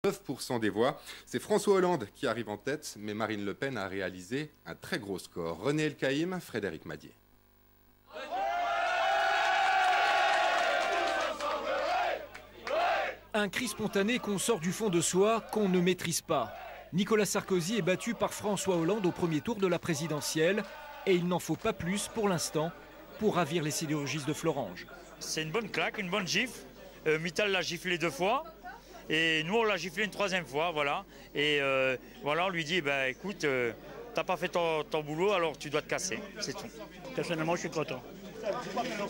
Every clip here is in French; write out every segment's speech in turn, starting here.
9% des voix. C'est François Hollande qui arrive en tête, mais Marine Le Pen a réalisé un très gros score. René Elkaïm, Frédéric Madier. Un cri spontané qu'on sort du fond de soi, qu'on ne maîtrise pas. Nicolas Sarkozy est battu par François Hollande au premier tour de la présidentielle et il n'en faut pas plus pour l'instant pour ravir les sidérurgistes de Florange. C'est une bonne claque, une bonne gifle. Mittal l'a giflé 2 fois et nous on l'a giflé une 3e fois, voilà. Et voilà, on lui dit, écoute, t'as pas fait ton boulot, alors tu dois te casser, c'est tout. Personnellement, je suis content.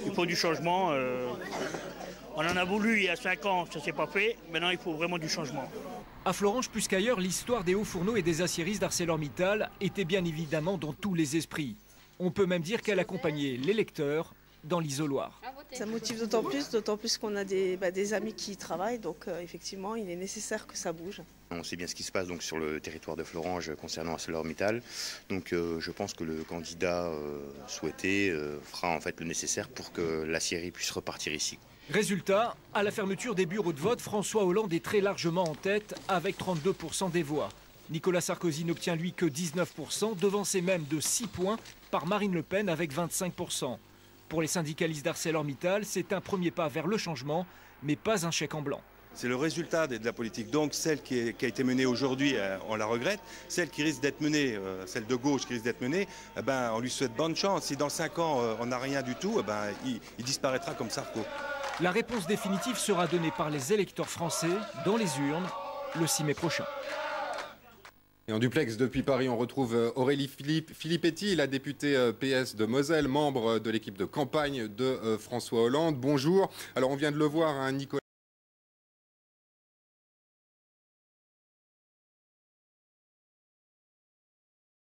Il faut du changement. On en a voulu il y a 5 ans, ça s'est pas fait. Maintenant, il faut vraiment du changement. À Florange, plus qu'ailleurs, l'histoire des hauts fourneaux et des aciéristes d'ArcelorMittal était bien évidemment dans tous les esprits. On peut même dire qu'elle accompagnait les lecteurs dans l'isoloir. Ça motive d'autant plus qu'on a des amis qui y travaillent, donc effectivement, il est nécessaire que ça bouge. On sait bien ce qui se passe donc, sur le territoire de Florange concernant ArcelorMittal. Donc je pense que le candidat souhaité fera en fait le nécessaire pour que l'aciérie puisse repartir ici. Résultat, à la fermeture des bureaux de vote, François Hollande est très largement en tête avec 32% des voix. Nicolas Sarkozy n'obtient lui que 19%, devancé même de 6 points par Marine Le Pen avec 25%. Pour les syndicalistes d'ArcelorMittal, c'est un premier pas vers le changement, mais pas un chèque en blanc. C'est le résultat de la politique. Donc celle qui a été menée aujourd'hui, on la regrette. Celle qui risque d'être menée, celle de gauche qui risque d'être menée, on lui souhaite bonne chance. Si dans 5 ans on n'a rien du tout, il disparaîtra comme Sarko. La réponse définitive sera donnée par les électeurs français dans les urnes le 6 mai prochain. Et en duplex depuis Paris, on retrouve Aurélie Filippetti, la députée PS de Moselle, membre de l'équipe de campagne de François Hollande. Bonjour. Alors on vient de le voir, Nicolas